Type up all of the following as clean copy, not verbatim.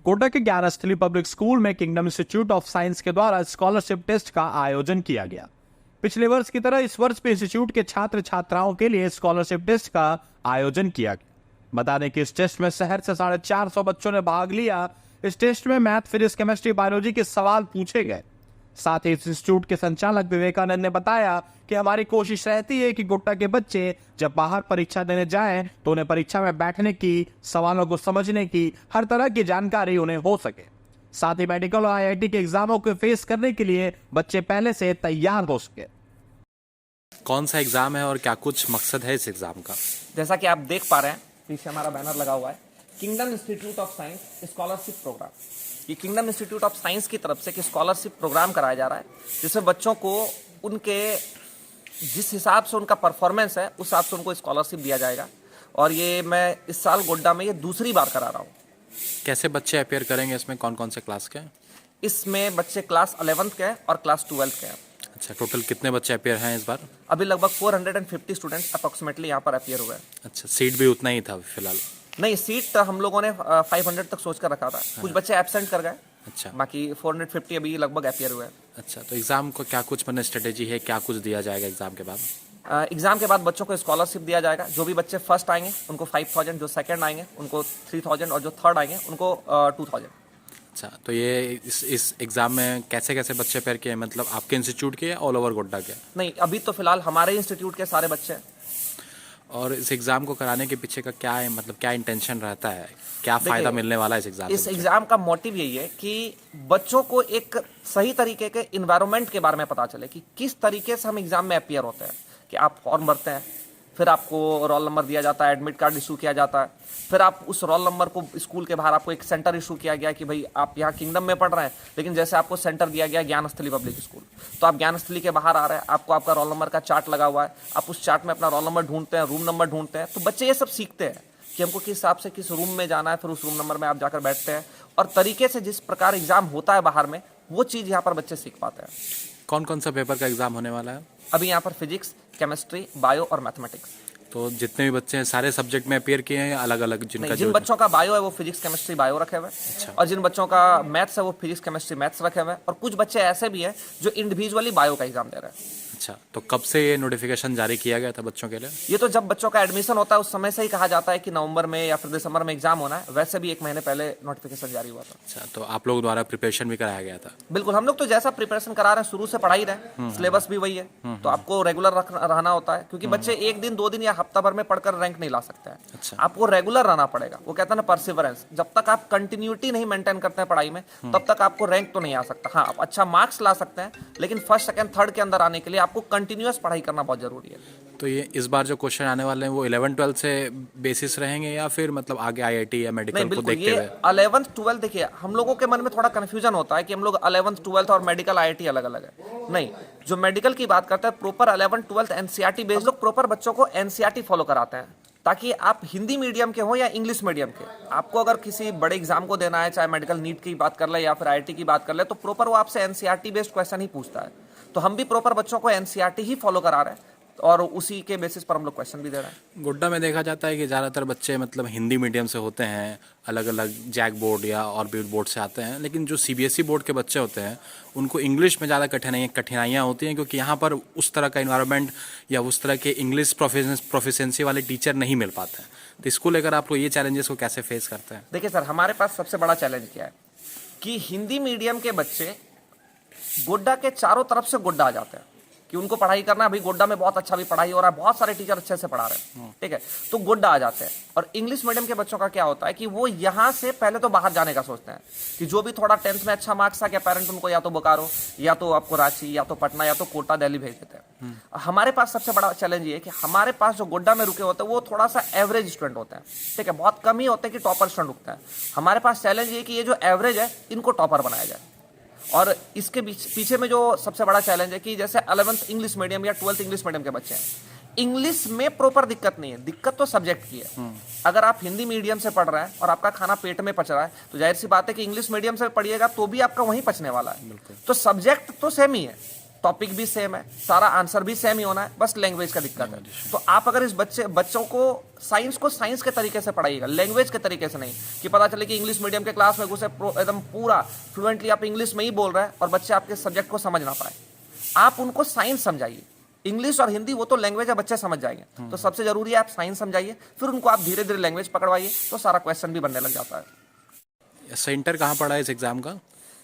कोटा के Gyansthali public school में kingdom institute of science के द्वारा स्कॉलरशिप टेस्ट का आयोजन किया गया। पिछले वर्ष की तरह इस वर्ष भी इंस्टीट्यूट के छात्र छात्राओं के लिए स्कॉलरशिप टेस्ट का आयोजन किया गया। बता दें कि इस टेस्ट में शहर से 450 बच्चों ने भाग लिया। इस टेस्ट में मैथ, फिजिक्स, केमिस्ट्री, बायोलॉजी के सवाल पूछे गए। साथ ही इंस्टीट्यूट के संचालक विवेकानंद ने बताया कि हमारी कोशिश रहती है कि गोड्डा के बच्चे जब बाहर परीक्षा देने जाएं तो उन्हें परीक्षा में बैठने की, सवालों को समझने की हर तरह की जानकारी उन्हें हो सके। साथ ही मेडिकल और आईआईटी के एग्जामों को फेस करने के लिए बच्चे पहले से तैयार हो सके। कौन सा एग्जाम है और क्या कुछ मकसद है इस एग्जाम का? जैसा कि आप देख पा रहे हैं, पीछे हमारा बैनर लगा हुआ है, kingdom institute of science scholarship program. ये किंगडम इंस्टीट्यूट ऑफ साइंस की तरफ से स्कॉलरशिप प्रोग्राम कराया जा रहा है, जिसमें बच्चों को उनके जिस हिसाब से उनका परफॉर्मेंस है उस हिसाब से उनको स्कॉलरशिप दिया जाएगा। और ये मैं इस साल गोड्डा में ये दूसरी बार करा रहा हूँ। कैसे बच्चे अपेयर करेंगे इसमें? कौन कौन से क्लास के हैं? इसमें बच्चे क्लास 11th के हैं और क्लास 12th के हैं। अच्छा, टोटल कितने बच्चे अपेयर हैं इस बार? अभी लगभग 450 स्टूडेंट्स अप्रोक्सीमेटली यहाँ पर अपेयर हुए हैं। अच्छा, सीट भी उतना ही था फिलहाल? नहीं, सीट हम लोगों ने 500 तक सोच कर रखा था। कुछ बच्चे एब्सेंट कर गए। अच्छा, बाकी 450 अभी लगभग अपेयर हुए हैं। अच्छा, तो एग्जाम को क्या कुछ स्ट्रेटेजी है, क्या कुछ दिया जाएगा एग्जाम के बाद? एग्जाम के बाद बच्चों को स्कॉलरशिप दिया जाएगा। जो भी बच्चे फर्स्ट आएंगे उनको 5000, जो सेकंड आएंगे उनको 3000 और जो थर्ड आएंगे उनको 2000। अच्छा, तो ये इस एग्जाम में कैसे कैसे बच्चे अपेयर किए हैं? मतलब आपके इंस्टीट्यूट के या ऑल ओवर गोड्डा के? नहीं, अभी तो फिलहाल हमारे इंस्टीट्यूट के सारे बच्चे हैं। और इस एग्जाम को कराने के पीछे का क्या है, मतलब क्या इंटेंशन रहता है, क्या फायदा मिलने वाला है इस एग्जाम से? इस एग्जाम का मोटिव यही है कि बच्चों को एक सही तरीके के इन्वायरमेंट के बारे में पता चले कि किस तरीके से हम एग्जाम में अपियर होते हैं। कि आप फॉर्म भरते हैं, फिर आपको रोल नंबर दिया जाता है, एडमिट कार्ड इशू किया जाता है, फिर आप उस रोल नंबर को स्कूल के बाहर आपको एक सेंटर इशू किया गया कि भाई आप यहाँ किंगडम में पढ़ रहे हैं, लेकिन जैसे आपको सेंटर दिया गया ज्ञानस्थली पब्लिक स्कूल, तो आप ज्ञानस्थली के बाहर आ रहे हैं, आपको आपका रोल नंबर का चार्ट लगा हुआ है, आप उस चार्ट में अपना रोल नंबर ढूंढते हैं, रूम नंबर ढूंढते हैं। तो बच्चे ये सब सीखते हैं कि हमको किस हिसाब से किस रूम में जाना है, फिर उस रूम नंबर में आप जाकर बैठते हैं और तरीके से जिस प्रकार एग्जाम होता है बाहर में, वो चीज़ यहाँ पर बच्चे सीख पाते हैं। कौन कौन सा पेपर का एग्जाम होने वाला है? अभी यहाँ पर फिजिक्स, केमिस्ट्री, बायो और मैथमेटिक्स। तो जितने भी बच्चे हैं सारे सब्जेक्ट में अपियर किए हैं या अलग अलग? जिन बच्चों का बायो है वो फिजिक्स, केमिस्ट्री, बायो रखे हुए हैं। अच्छा। और जिन बच्चों का मैथ्स है वो फिजिक्स, केमिस्ट्री, मैथ्स रखे हुए हैं। और कुछ बच्चे ऐसे भी हैं जो इंडिविजुअली बायो का एग्जाम दे रहे हैं। अच्छा, तो कब से ये नोटिफिकेशन जारी किया गया था बच्चों के लिए? ये तो जब बच्चों का एडमिशन होता है उस समय से ही कहा जाता है कि नवंबर में या फिर दिसंबर में एग्जाम होना है। वैसे भी 1 महीने पहले नोटिफिकेशन जारी हुआ था। अच्छा, तो आप लोग द्वारा प्रिपरेशन भी कराया गया था? बिल्कुल, हम लोग तो जैसा प्रिपरेशन करा रहे हैं शुरू से पढ़ा ही रहे, सिलेबस भी वही है। तो आपको रेगुलर रहना होता है, क्योंकि बच्चे 1 दिन 2 दिन या हफ्ता भर में पढ़कर रैंक नहीं ला सकते हैं। अच्छा। आपको रेगुलर रहना पड़ेगा। वो कहते हैं ना परसिवरेंस, जब तक आप कंटिन्यूटी नहीं मेंटेन करते हैं पढ़ाई में तब तक आपको रैंक तो नहीं आ सकता। हाँ, आप अच्छा मार्क्स ला सकते हैं, लेकिन फर्स्ट, सेकंड, थर्ड के अंदर आने के लिए आपको कंटिन्यूअस पढ़ाई करना बहुत जरूरी है। तो ये इस बार जो क्वेश्चन आने वाले हैं वो 11-12 से बेसिस रहेंगे या फिर मतलब आगे आईआईटी या मेडिकल को देखते हुए? 11th 12th देखिए, हम लोगों के मन में थोड़ा कंफ्यूजन होता है कि हम लोग 11th 12th और मेडिकल आईआईटी अलग अलग है। नहीं, जो मेडिकल की बात करते हैं proper 11th 12th NCERT based, लोग प्रॉपर बच्चों को एनसीईआरटी फॉलो कराते हैं, ताकि आप हिंदी मीडियम के हो या इंग्लिश मीडियम के, आपको अगर किसी बड़े एग्जाम को देना है, चाहे मेडिकल नीट की बात कर ले या फिर आईआईटी की बात कर ले, तो प्रॉपर वो आपसे एनसीईआरटी बेस्ड क्वेश्चन ही पूछता है। तो हम भी प्रॉपर बच्चों को एनसीईआरटी ही फॉलो करा रहे हैं और उसी के बेसिस पर हम लोग क्वेश्चन भी दे रहे हैं। गोड्डा में देखा जाता है कि ज़्यादातर बच्चे मतलब हिंदी मीडियम से होते हैं, अलग अलग जैक बोर्ड या और भी बोर्ड से आते हैं, लेकिन जो सीबीएसई बोर्ड के बच्चे होते हैं उनको इंग्लिश में ज़्यादा कठिनाइयाँ होती हैं, क्योंकि यहाँ पर उस तरह का इन्वायरमेंट या उस तरह के इंग्लिश प्रोफिशिएंसी वाले टीचर नहीं मिल पाते हैं। तो इसको लेकर आप लोग ये चैलेंजेस को कैसे फेस करते हैं? देखिए सर, हमारे पास सबसे बड़ा चैलेंज क्या है कि हिंदी मीडियम के बच्चे गोड्डा के चारों तरफ से गोड्डा आ जाते हैं कि उनको पढ़ाई करना है। अभी गोड्डा में बहुत अच्छा भी पढ़ाई हो रहा है, बहुत सारे टीचर अच्छे से पढ़ा रहे हैं, ठीक है, तो गोड्डा आ जाते हैं। और इंग्लिश मीडियम के बच्चों का क्या होता है कि वो यहाँ से पहले तो बाहर जाने का सोचते हैं कि जो भी थोड़ा 10th में अच्छा मार्क्स आ गया, पेरेंट उनको या तो बोकारो या तो आपको रांची या तो पटना या तो कोटा, दिल्ली भेज देते हैं। हमारे पास सबसे बड़ा चैलेंज ये है कि हमारे पास जो गोड्डा में रुके होते हैं वो थोड़ा सा एवरेज स्टूडेंट होते हैं, ठीक है, बहुत कम ही होते हैं कि टॉपर स्टूडेंट रुकते हैं। हमारे पास चैलेंज ये कि ये जो एवरेज है इनको टॉपर बनाया जाए। और इसके पीछे में जो सबसे बड़ा चैलेंज है कि जैसे 11th इंग्लिश मीडियम या 12th इंग्लिश मीडियम के बच्चे हैं, इंग्लिश में प्रॉपर दिक्कत नहीं है, दिक्कत तो सब्जेक्ट की है। अगर आप हिंदी मीडियम से पढ़ रहे हैं और आपका खाना पेट में पच रहा है, तो जाहिर सी बात है कि इंग्लिश मीडियम से पढ़िएगा तो भी आपका वहीं पचने वाला है। तो सब्जेक्ट तो सेम ही है, टॉपिक भी सेम है, सारा आंसर भी सेम ही होना है, बस लैंग्वेज का दिक्कत है। तो आप अगर इस बच्चों को साइंस के तरीके से पढ़ाइएगा, लैंग्वेज के तरीके से नहीं, कि पता चले कि इंग्लिश मीडियम के क्लास में घुसे एकदम पूरा फ्लुएंटली आप इंग्लिश में ही बोल रहे हैं और बच्चे आपके सब्जेक्ट को समझ ना पाए। आप उनको साइंस समझाइए, इंग्लिश और हिंदी वो तो लैंग्वेज है, बच्चे समझ जाएंगे। तो सबसे जरूरी है आप साइंस समझाइए, फिर उनको आप धीरे धीरे लैंग्वेज पकड़वाइए, तो सारा क्वेश्चन भी बनने लग जाता है। सेंटर कहाँ पड़ा है इस एग्ज़ाम का?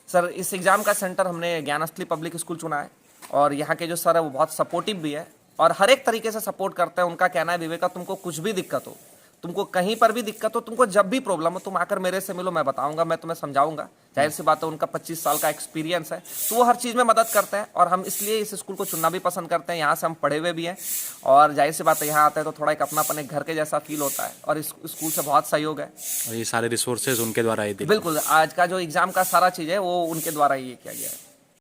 सर इस एग्ज़ाम का सेंटर हमने ज्ञानस्थली पब्लिक स्कूल चुना है, और यहाँ के जो सर है वो बहुत सपोर्टिव भी है और हर एक तरीके से सपोर्ट करते हैं। उनका कहना है, विवेका तुमको कुछ भी दिक्कत हो, तुमको कहीं पर भी दिक्कत हो, तुमको जब भी प्रॉब्लम हो, तुम आकर मेरे से मिलो, मैं बताऊंगा, मैं तुम्हें समझाऊंगा। जाहिर सी बात है, उनका 25 साल का एक्सपीरियंस है, तो वो हर चीज़ में मदद करते हैं और हम इसलिए इस स्कूल को चुनना भी पसंद करते हैं। यहाँ से हम पढ़े हुए भी हैं और जाहिर सी बात है, यहाँ आते हैं तो थोड़ा एक अपनापन, एक घर के जैसा फील होता है और इस स्कूल से बहुत सहयोग है। और ये सारे रिसोर्सेज उनके द्वारा ही दिए। बिल्कुल, आज का जो एग्ज़ाम का सारा चीज़ है वो उनके द्वारा ही किया गया है।